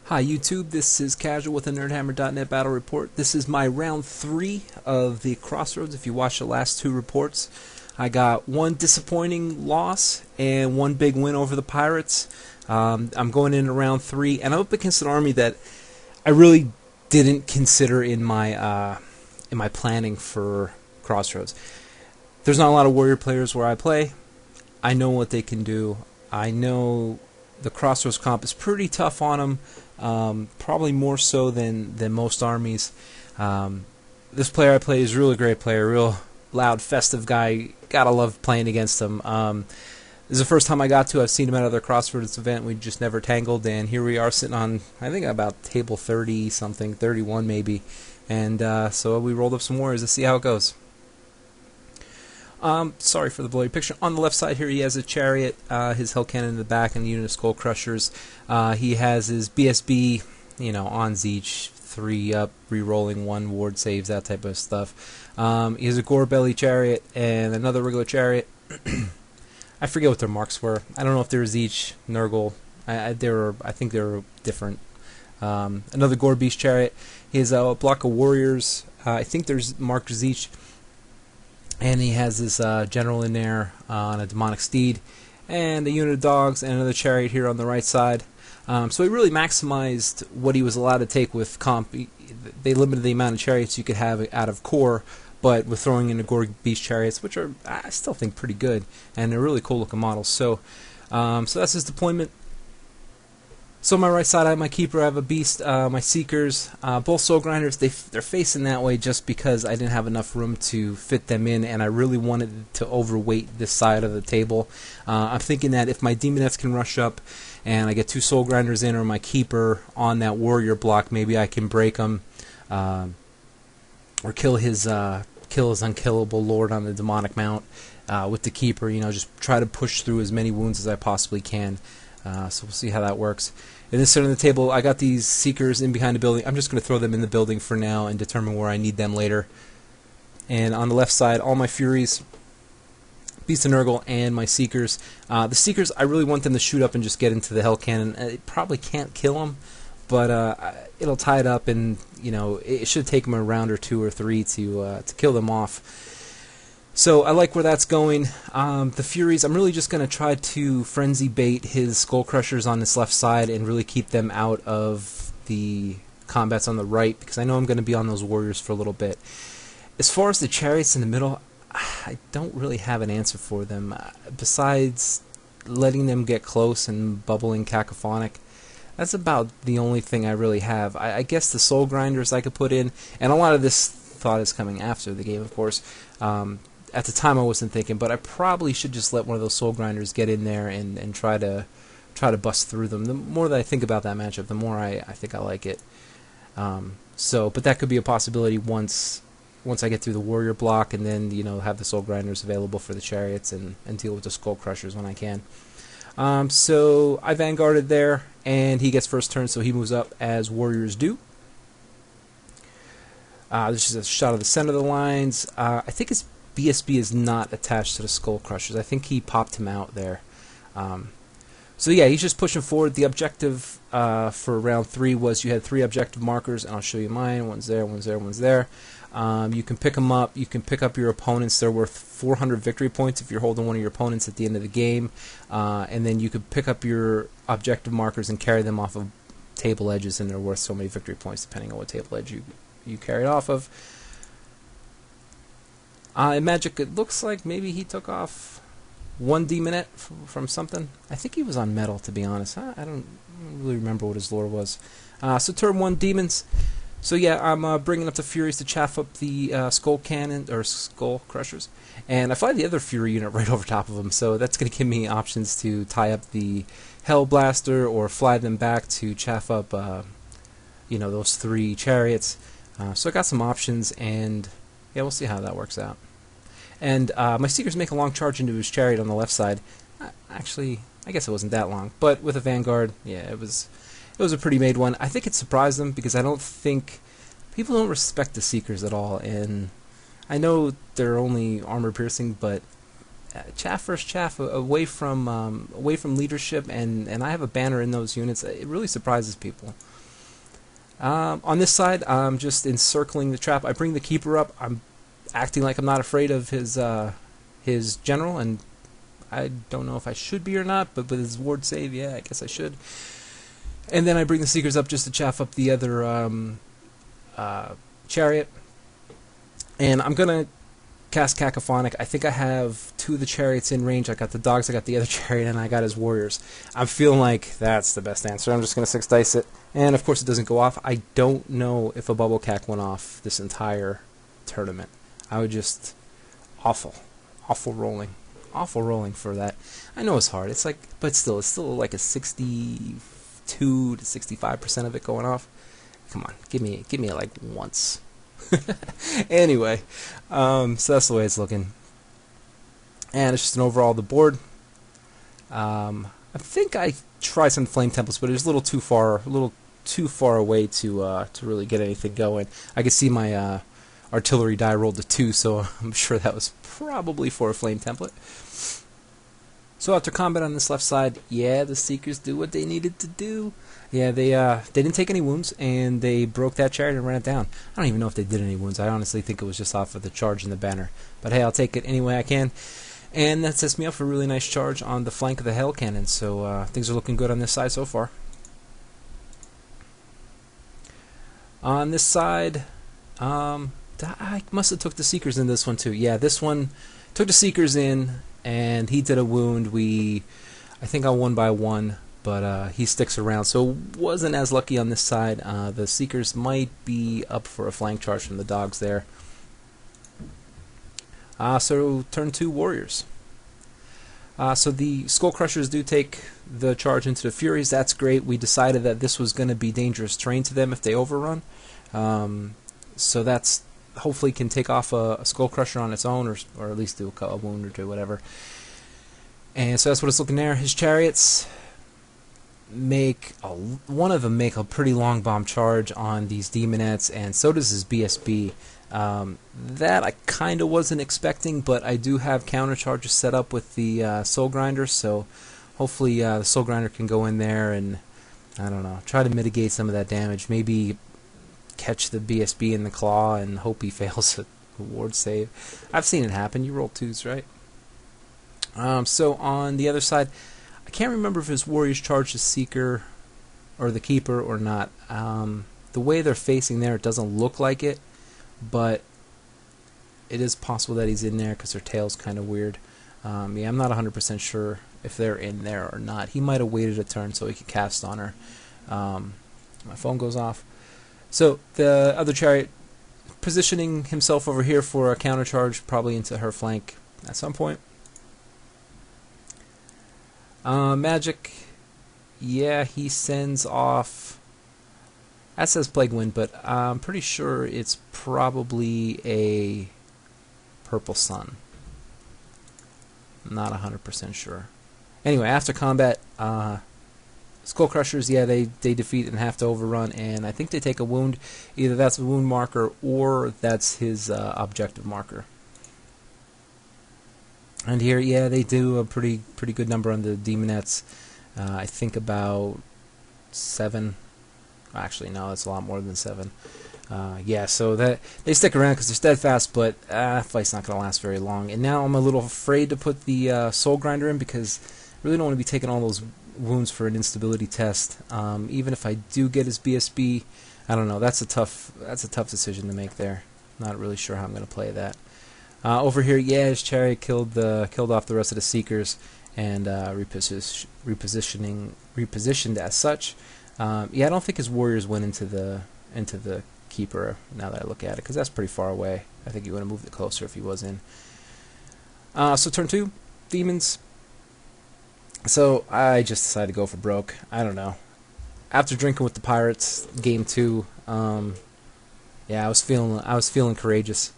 Hi YouTube, this is Casual with a NerdHammer.net Battle Report. This is my round 3 of the Crossroads. If you watch the last 2 reports, I got one disappointing loss and one big win over the Pirates. I'm going into round 3, and I'm up against an army that I really didn't consider in my planning for Crossroads. There's not a lot of warrior players where I play. I know what they can do. I know the Crossroads comp is pretty tough on them, probably more so than most armies. This player I play is a really great player, real loud, festive guy. Gotta love playing against him. This is the first time I got to. I've seen him at other Crossroads event. We just never tangled, and here we are sitting on, I think, about table 30 something, 31 maybe. And so we rolled up some warriors to see how it goes. Sorry for the blurry picture. On the left side here, he has a chariot, his hell cannon in the back, and a unit of skull crushers. He has his BSB, on Zeech, 3 up, re-rolling, 1 ward saves, that type of stuff. He has a gore belly chariot and another regular chariot. I forget what their marks were. I don't know if they were Zeech, Nurgle. I think they were different. Another gore beast chariot. He has a block of warriors. I think there's marked Zeech. And he has this general in there on a demonic steed, and a unit of dogs, and another chariot here on the right side. So he really maximized what he was allowed to take with comp. They limited the amount of chariots you could have out of core, but with throwing in the Gore Beast chariots, which are, I still think, pretty good, and they're really cool looking models. So that's his deployment. So on my right side, I have my Keeper, I have a Beast, my Seekers, both Soul Grinders. They're facing that way just because I didn't have enough room to fit them in, and I really wanted to overweight this side of the table. I'm thinking that if my Demonettes can rush up and I get 2 Soul Grinders in, or my Keeper on that Warrior block, maybe I can break him, or kill his unkillable Lord on the Demonic Mount with the Keeper. Just try to push through as many wounds as I possibly can. So we'll see how that works. In this side of the table, I got these Seekers in behind the building. I'm just going to throw them in the building for now and determine where I need them later. And on the left side, all my Furies, Beast of Nurgle, and my Seekers. The Seekers, I really want them to shoot up and just get into the Hell Cannon. It probably can't kill them, but it'll tie it up, and it should take them a round or 2 or 3 to kill them off. So I like where that's going. The Furies, I'm really just going to try to frenzy bait his Skull Crushers on this left side and really keep them out of the combats on the right, because I know I'm going to be on those Warriors for a little bit. As far as the Chariots in the middle, I don't really have an answer for them, besides letting them get close and bubbling Cacophonic. That's about the only thing I really have. I guess the Soul Grinders I could put in, and a lot of this thought is coming after the game, of course. At the time I wasn't thinking, but I probably should just let one of those Soul Grinders get in there and try to bust through them. The more that I think about that matchup, the more I think I like it. But that could be a possibility once I get through the Warrior block, and then have the Soul Grinders available for the Chariots and deal with the Skull Crushers when I can. So I Vanguarded there, and he gets first turn, so he moves up as Warriors do. This is a shot of the center of the lines. I think his BSB is not attached to the Skull Crushers. I think he popped him out there. So yeah, he's just pushing forward. The objective for round 3 was you had 3 objective markers, and I'll show you mine. One's there, one's there, one's there. You can pick them up. You can pick up your opponents. They're worth 400 victory points if you're holding one of your opponents at the end of the game. And then you could pick up your objective markers and carry them off of table edges, and they're worth so many victory points depending on what table edge you carry it off of. In Magic, it looks like maybe he took off 1 Demonette from something. I think he was on Metal, to be honest. I don't really remember what his lore was. So turn 1, Demons. So yeah, I'm bringing up the Furies to chaff up the Skull Cannon, or Skull Crushers. And I fly the other Fury unit right over top of them, so that's going to give me options to tie up the Hell Blaster or fly them back to chaff up those 3 Chariots. So I got some options, and yeah, we'll see how that works out. And my Seekers make a long charge into his chariot on the left side. Actually, I guess it wasn't that long, but with a Vanguard, yeah, it was a pretty made one. I think it surprised them, because I don't think people don't respect the Seekers at all. And I know they're only armor piercing, but chaff versus chaff, away from leadership, and I have a banner in those units. It really surprises people. On this side, I'm just encircling the trap. I bring the keeper up. I'm acting like I'm not afraid of his general, and I don't know if I should be or not, but with his ward save, yeah, I guess I should. And then I bring the Seekers up just to chaff up the other chariot. And I'm going to cast Cacophonic. I think I have 2 of the chariots in range. I got the dogs, I got the other chariot, and I got his warriors. I'm feeling like that's the best answer. I'm just going to 6 dice it. And of course it doesn't go off. I don't know if a bubble cac went off this entire tournament. I would just... awful rolling. Awful rolling for that. I know it's hard. It's like, but still, it's still like a 62 to 65% of it going off. Come on, give me it like once. Anyway, so that's the way it's looking. And it's just an overall of the board. I think I tried some flame temples, but it was a little too far away to really get anything going. I could see my artillery die rolled to 2, so I'm sure that was probably for a flame template. So after combat on this left side, yeah, the Seekers do what they needed to do. Yeah, they didn't take any wounds, and they broke that chariot and ran it down. I don't even know if they did any wounds. I honestly think it was just off of the charge in the banner. But hey, I'll take it any way I can. And that sets me up for a really nice charge on the flank of the Hell Cannon. So things are looking good on this side so far. On this side, I must have took the Seekers in this one too. Yeah, this one took the Seekers in, and he did a wound. I think I won by 1, but he sticks around, so wasn't as lucky on this side. The Seekers might be up for a flank charge from the dogs there. So turn 2 warriors. So the Skull Crushers do take the charge into the Furies. That's great. We decided that this was going to be dangerous terrain to them if they overrun. So that's hopefully can take off a Skull Crusher on its own, or at least do a wound or 2, whatever. And so that's what it's looking there. His chariots one of them make a pretty long bomb charge on these Demonettes, and so does his BSB. That I kind of wasn't expecting, but I do have counter charges set up with the Soul Grinder, so hopefully the Soul Grinder can go in there and, I don't know, try to mitigate some of that damage. Maybe catch the BSB in the claw and hope he fails a ward save. I've seen it happen. You roll 2s, right? So on the other side, I can't remember if his warriors charged the Seeker or the Keeper or not. The way they're facing there, it doesn't look like it, but it is possible that he's in there because their tail's kind of weird. Yeah, I'm not 100% sure if they're in there or not. He might have waited a turn so he could cast on her. My phone goes off. So the other chariot positioning himself over here for a counter charge, probably into her flank at some point. Magic, yeah, he sends off. That says Plague Wind, but I'm pretty sure it's probably a Purple Sun. Not 100% sure. Anyway, after combat, Skull Crushers, yeah, they defeat and have to overrun, and I think they take a wound. Either that's a wound marker or that's his objective marker. And here, yeah, they do a pretty good number on the Demonettes. I think about 7. Actually, no, that's a lot more than 7. Yeah, so that they stick around because they're steadfast, but fight's not going to last very long. And now I'm a little afraid to put the Soul Grinder in because I really don't want to be taking all those wounds for an instability test. Even if I do get his BSB, I don't know. That's a tough decision to make there. Not really sure how I'm going to play that. Over here, yeah, his chariot killed off the rest of the Seekers and repositioned as such. Yeah, I don't think his warriors went into the Keeper. Now that I look at it, because that's pretty far away. I think he would have moved it closer if he was in. So turn 2, Demons. So I just decided to go for broke. I don't know. After drinking with the Pirates, game 2, yeah, I was feeling courageous.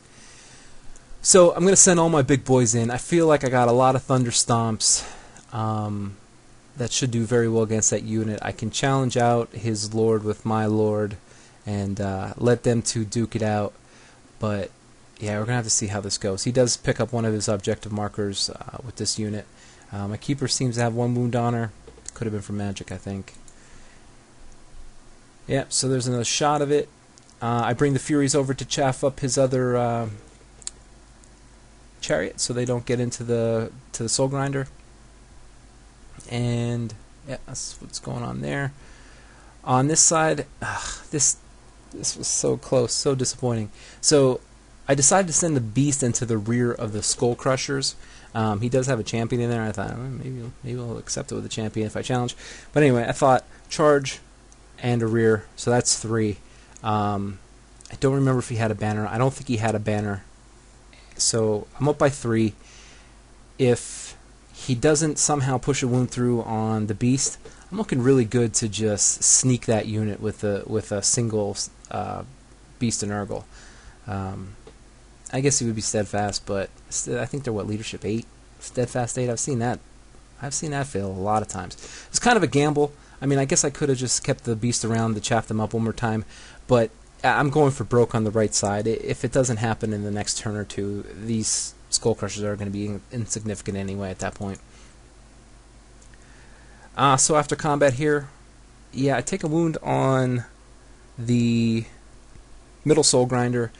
So I'm gonna send all my big boys in. I feel like I got a lot of Thunder Stomps that should do very well against that unit. I can challenge out his Lord with my Lord and let them two duke it out. But yeah, we're gonna have to see how this goes. He does pick up one of his objective markers with this unit. My keeper seems to have 1 wound on her. Could have been from magic, I think. Yep, so there's another shot of it. I bring the Furies over to chaff up his other chariot so they don't get into the Soul Grinder. And yeah, that's what's going on there. On this side, this was so close, so disappointing. So I decided to send the Beast into the rear of the Skull Crushers. He does have a champion in there. I thought maybe I'll accept it with a champion if I challenge. But anyway, I thought charge and a rear, so that's 3. I don't remember if he had a banner. I don't think he had a banner. So I'm up by 3. If he doesn't somehow push a wound through on the Beast, I'm looking really good to just sneak that unit with a single Beast and Urgle. I guess he would be steadfast, but I think they're leadership 8, steadfast 8. I've seen that fail a lot of times. It's kind of a gamble. I mean, I guess I could have just kept the Beast around to chaff them up one more time, but I'm going for broke on the right side. If it doesn't happen in the next turn or two, these Skull Crushers are going to be insignificant anyway at that point. So after combat here, yeah, I take a wound on the middle Soul Grinder.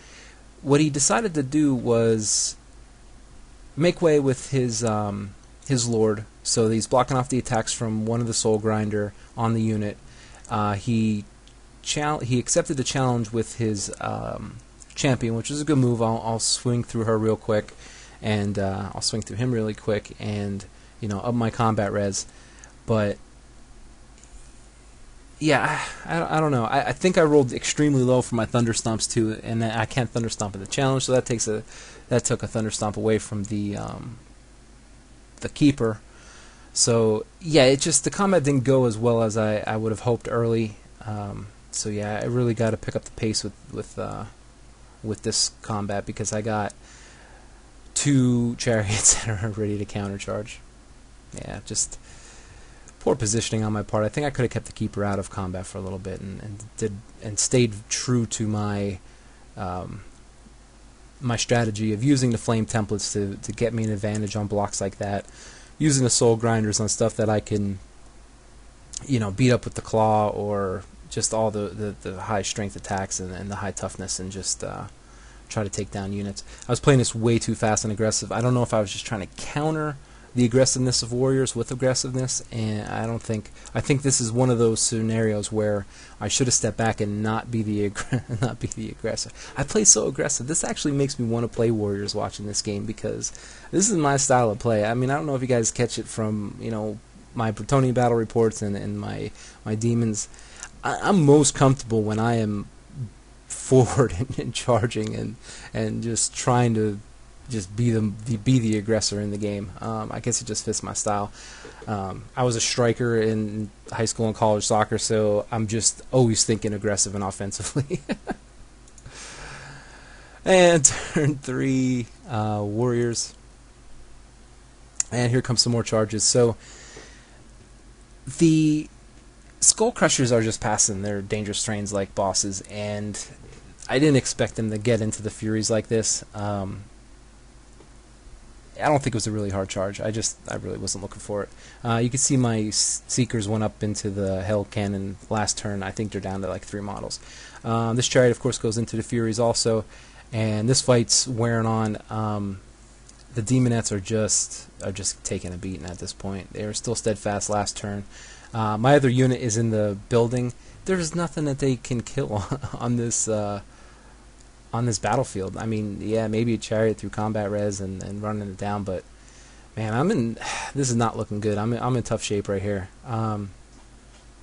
What he decided to do was make way with his Lord, so he's blocking off the attacks from one of the Soul Grinder on the unit. He accepted the challenge with his champion, which is a good move. I'll swing through her real quick, and I'll swing through him really quick, and up my combat res. But yeah, I don't know. I think I rolled extremely low for my Thunder Stomps too, and I can't Thunder Stomp in the challenge, so that took a Thunder Stomp away from the keeper. So yeah, the combat didn't go as well as I would have hoped early. So yeah, I really got to pick up the pace with this combat, because I got 2 chariots that are ready to countercharge. Yeah, just poor positioning on my part. I think I could have kept the keeper out of combat for a little bit and stayed true to my my strategy of using the flame templates to get me an advantage on blocks like that, using the Soul Grinders on stuff that I can beat up with the claw, or just all the high strength attacks and the high toughness, and just try to take down units. I was playing this way too fast and aggressive. I don't know if I was just trying to counter the aggressiveness of warriors with aggressiveness, and I think this is one of those scenarios where I should have stepped back and not be the aggressor. I play so aggressive. This actually makes me want to play warriors watching this game, because this is my style of play. I mean, I don't know if you guys catch it from my Bretonian battle reports and my Daemons. I'm most comfortable when I am forward and charging and just trying to just be the aggressor in the game. I guess it just fits my style. I was a striker in high school and college soccer, so I'm just always thinking aggressive and offensively. And turn 3, warriors. And here comes some more charges. So the Skull Crushers are just passing their dangerous terrains like bosses, and I didn't expect them to get into the Furies like this. I don't think it was a really hard charge. I really wasn't looking for it. You can see my Seekers went up into the Hell Cannon last turn. I think they're down to like 3 models. This chariot, of course, goes into the Furies also, and this fight's wearing on. The Demonettes are just taking a beating at this point. They were still steadfast last turn. My other unit is in the building. There's nothing that they can kill on this battlefield. I mean, yeah, maybe a chariot through combat res and running it down, but man, this is not looking good. I'm in tough shape right here.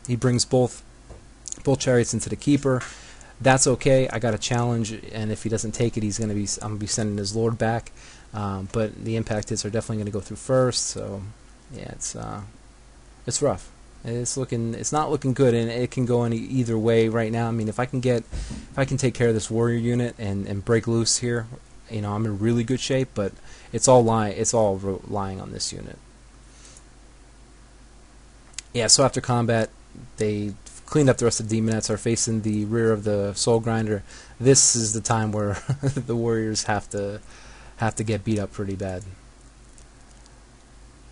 He brings both chariots into the keeper. That's okay. I got a challenge, and if he doesn't take it, I'm gonna be sending his Lord back. But the impact hits are definitely going to go through first. So yeah, it's rough. It's not looking good, and it can go either way right now. I mean, if I can take care of this warrior unit and break loose here, I'm in really good shape. But it's all lying on this unit. Yeah. So after combat, they cleaned up the rest of the Demonettes, are facing the rear of the Soul Grinder, this is the time where the Warriors have to get beat up pretty bad.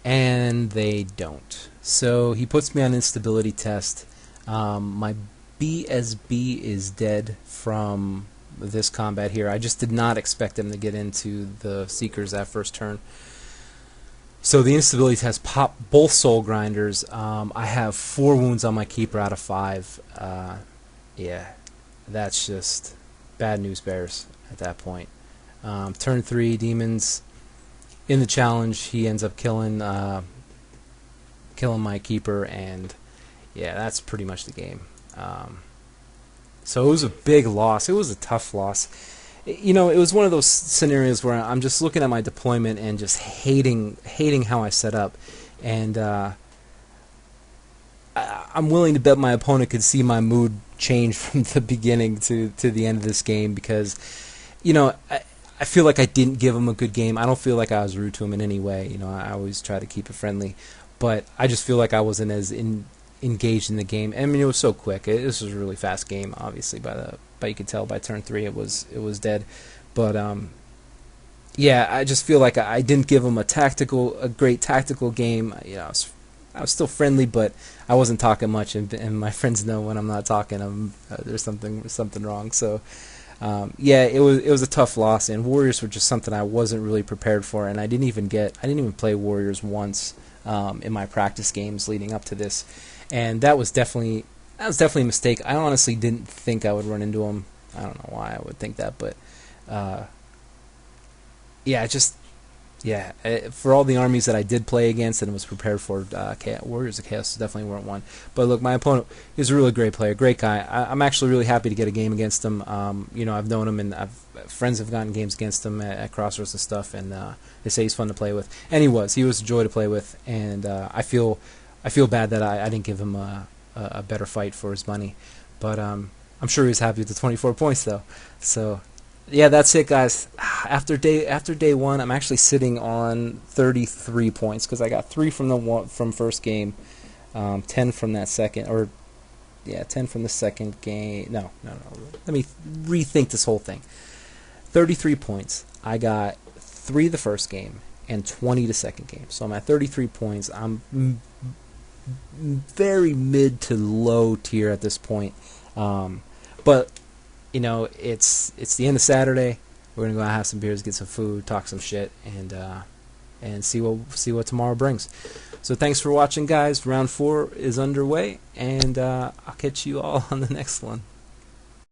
And they don't. So he puts me on instability test. My BSB is dead from this combat here. I just did not expect him to get into the Seekers that first turn. So the instability test popped both Soul Grinders. I have 4 wounds on my Keeper out of 5. Yeah, that's just bad news bears at that point. Turn 3, Demons. In the challenge, he ends up killing my Keeper, and yeah, that's pretty much the game. So it was a big loss. It was a tough loss. You know, it was one of those scenarios where I'm just looking at my deployment and just hating how I set up, and I'm willing to bet my opponent could see my mood change from the beginning to the end of this game, because, you know, I feel like I didn't give him a good game. I don't feel like I was rude to him in any way. You know, I always try to keep it friendly, but I just feel like I wasn't as engaged in the game. I mean, it was so quick. This was a really fast game, obviously. But you could tell by turn 3 it was dead. But yeah, I just feel like I didn't give him a great tactical game. You know, I was still friendly, but I wasn't talking much. And my friends know when I'm not talking, there's something wrong. So. Yeah, it was a tough loss, and Warriors were just something I wasn't really prepared for, and I didn't even play Warriors once in my practice games leading up to this, and that was definitely a mistake. I honestly didn't think I would run into them. I don't know why I would think that, but for all the armies that I did play against and was prepared for, Warriors of Chaos definitely weren't one. But look, my opponent is a really great player, great guy. I'm actually really happy to get a game against him. You know, I've known him, and friends have gotten games against him at Crossroads and stuff, and they say he's fun to play with. And he was a joy to play with, and I feel bad that I didn't give him a better fight for his money. But I'm sure he was happy with the 24 points, though. So. Yeah, that's it, guys. After day 1, I'm actually sitting on 33 points because I got 3 from first game, 10 from that second, 10 from the second game. No. Let me rethink this whole thing. 33 points. I got 3 the first game and 20 the second game. So I'm at 33 points. I'm very mid to low tier at this point, but. You know, it's the end of Saturday. We're gonna go out, have some beers, get some food, talk some shit, and see what tomorrow brings. So thanks for watching, guys. Round 4 is underway, and I'll catch you all on the next one.